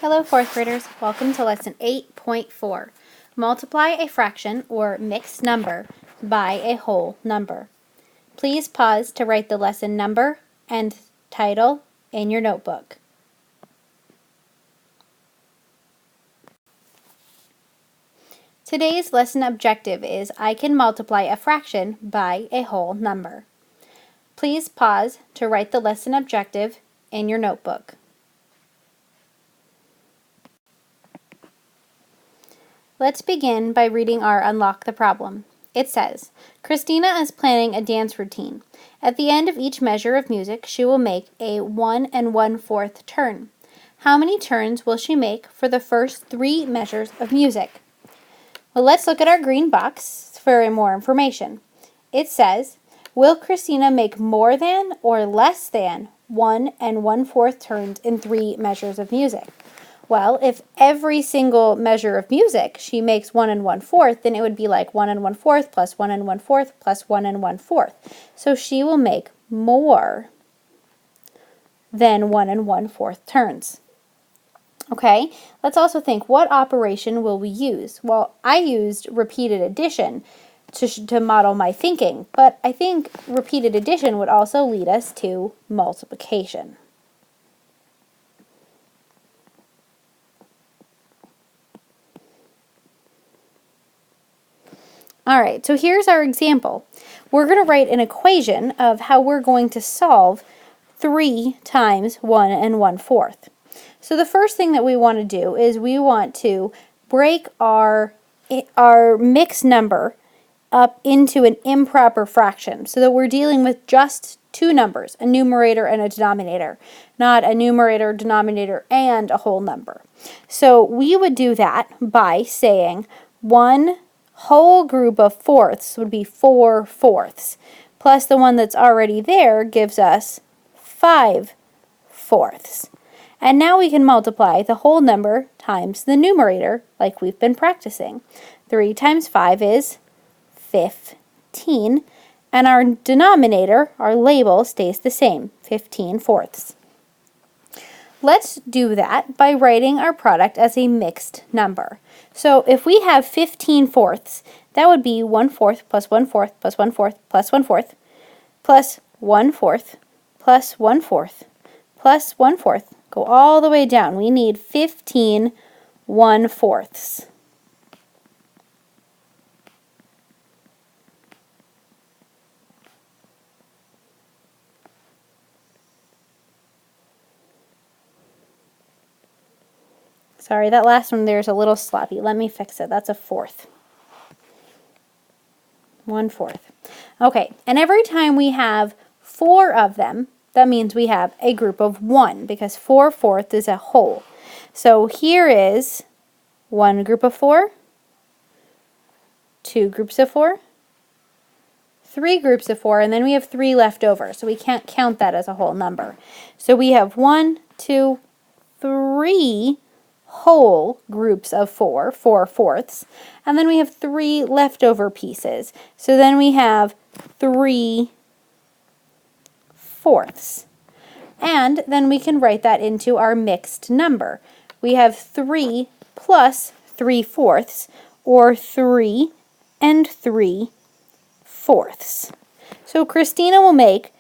Hello, fourth graders. Welcome to lesson 8.4. Multiply a fraction or mixed number by a whole number. Please pause to write the lesson number and title in your notebook. Today's lesson objective is I can multiply a fraction by a whole number. Please pause to write the lesson objective in your notebook. Let's begin by reading our Unlock the Problem. It says, Christina is planning a dance routine. At the end of each measure of music, she will make a 1 1/4 turn. How many turns will she make for the first 3 measures of music? Well, let's look at our green box for more information. It says, will Christina make more than or less than 1 1/4 turns in 3 measures of music? Well, if every single measure of music she makes 1 1/4, then it would be like 1 1/4 plus 1 1/4 plus 1 1/4. So she will make more than 1 1/4 turns. Okay, let's also think, what operation will we use? Well, I used repeated addition to model my thinking, but I think repeated addition would also lead us to multiplication. All right, so here's our example. We're going to write an equation of how we're going to solve 3 times 1 1/4. So the first thing that we want to do is we want to break our mixed number up into an improper fraction so that we're dealing with just 2 numbers, a numerator and a denominator, not a numerator, denominator, and a whole number. So we would do that by saying 1 whole group of fourths would be 4/4, plus the one that's already there gives us 5/4. And now we can multiply the whole number times the numerator like we've been practicing. 3 times 5 is 15, and our denominator, our label, stays the same, 15/4. Let's do that by writing our product as a mixed number. So if we have 15/4, that would be 1/4 plus 1/4 plus 1/4 plus 1/4 plus 1/4 plus 1/4 plus 1/4. Go all the way down. We need 15 1/4. Sorry, that last one there's a little sloppy. Let me fix it. That's a 4th. 1/4. Okay, and every time we have 4 of them, that means we have a group of 1 because 4/4 is a whole. So here is 1 group of 4, 2 groups of 4, 3 groups of 4, and then we have 3 left over, so we can't count that as a whole number. So we have 1, 2, 3 whole groups of 4, 4/4, and then we have 3 leftover pieces. So then we have 3/4. And then we can write that into our mixed number. We have 3 plus 3/4, or 3 3/4. So Christina will make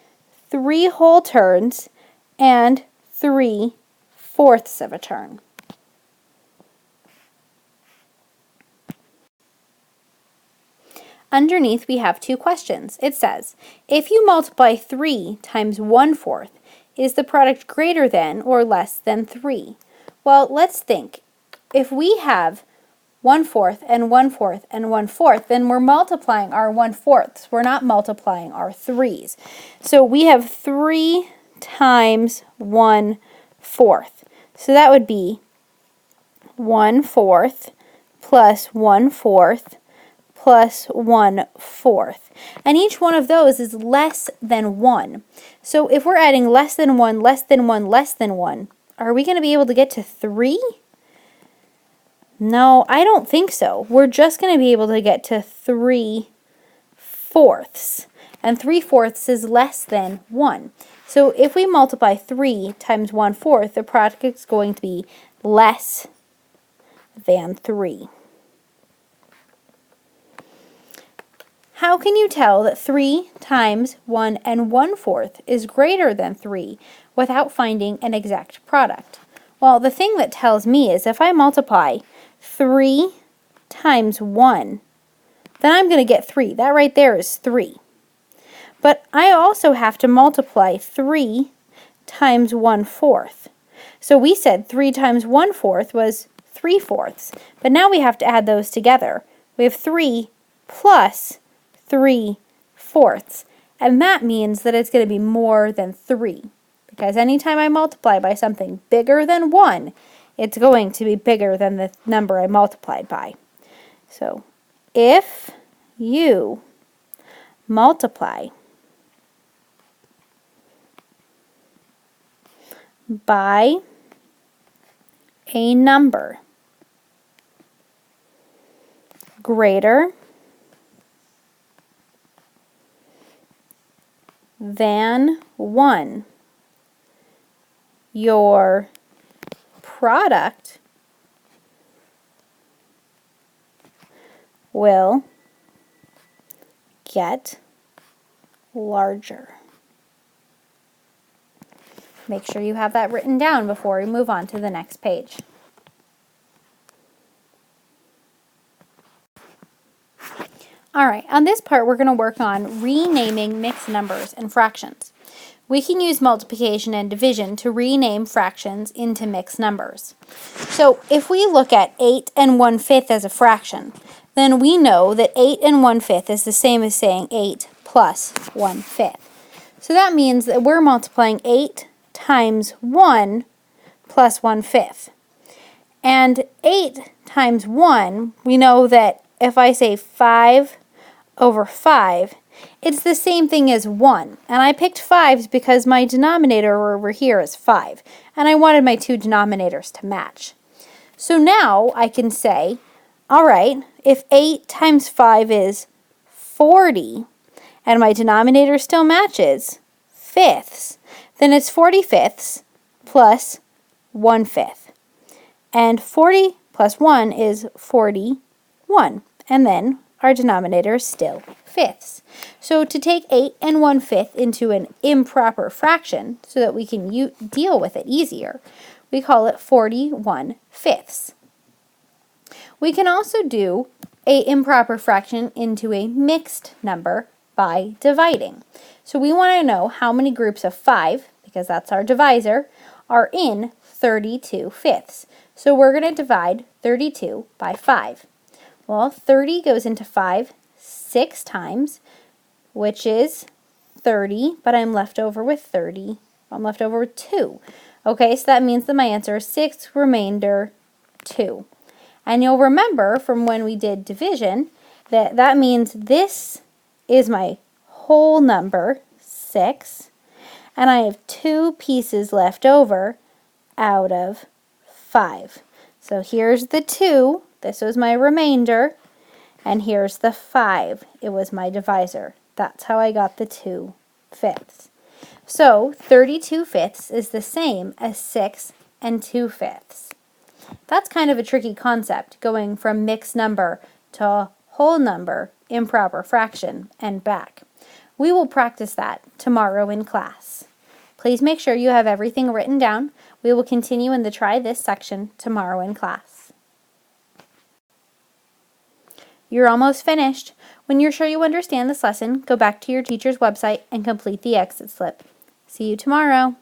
3 whole turns and 3/4 of a turn. Underneath, we have 2 questions. It says, if you multiply 3 times 1/4, is the product greater than or less than 3? Well, let's think. If we have 1/4 and 1/4 and 1/4, then we're multiplying our 1/4s. We're not multiplying our 3s. So we have 3 times 1/4. So that would be 1/4 plus 1/4 plus 1/4. And each one of those is less than 1. So if we're adding less than 1, less than 1, less than 1, are we going to be able to get to 3? No, I don't think so. We're just going to be able to get to 3/4. And 3/4 is less than 1. So if we multiply 3 times 1/4, the product is going to be less than 3. How can you tell that 3 times 1 1/4 is greater than 3 without finding an exact product? Well, the thing that tells me is if I multiply 3 times 1, then I'm going to get 3. That right there is 3. But I also have to multiply 3 times 1/4. So we said 3 times 1/4 was 3/4. But now we have to add those together. We have 3 plus 3/4. And that means that it's going to be more than 3. Because anytime I multiply by something bigger than 1, it's going to be bigger than the number I multiplied by. So if you multiply by a number greater than 1, your product will get larger. Make sure you have that written down before we move on to the next page. All right, on this part, we're going to work on renaming mixed numbers and fractions. We can use multiplication and division to rename fractions into mixed numbers. So if we look at 8 1/5 as a fraction, then we know that 8 1/5 is the same as saying 8 plus 1/5. So that means that we're multiplying 8 times 1 plus 1/5. And 8 times 1, we know that if I say 5 over 5, it's the same thing as 1. And I picked 5s because my denominator over here is 5. And I wanted my two denominators to match. So now I can say, all right, if 8 times 5 is 40, and my denominator still matches, fifths, then it's 40/5 plus 1/5. And 40 plus 1 is 41. And then our denominator is still fifths. So to take 8 1/5 into an improper fraction so that we can deal with it easier, we call it 41/5. We can also do an improper fraction into a mixed number by dividing. So we want to know how many groups of 5, because that's our divisor, are in 32/5. So we're going to divide 32 by 5. Well, 30 goes into 5 6 times, which is 30, but I'm left over with 30. I'm left over with 2. Okay, so that means that my answer is 6 remainder 2. And you'll remember from when we did division that that means this is my whole number, 6, and I have 2 pieces left over out of 5. So here's the 2, this was my remainder, and here's the 5, it was my divisor. That's how I got the 2/5. So 32/5 is the same as 6 2/5. That's kind of a tricky concept, going from mixed number to whole number, improper fraction, and back. We will practice that tomorrow in class. Please make sure you have everything written down. We will continue in the Try This section tomorrow in class. You're almost finished. When you're sure you understand this lesson, go back to your teacher's website and complete the exit slip. See you tomorrow.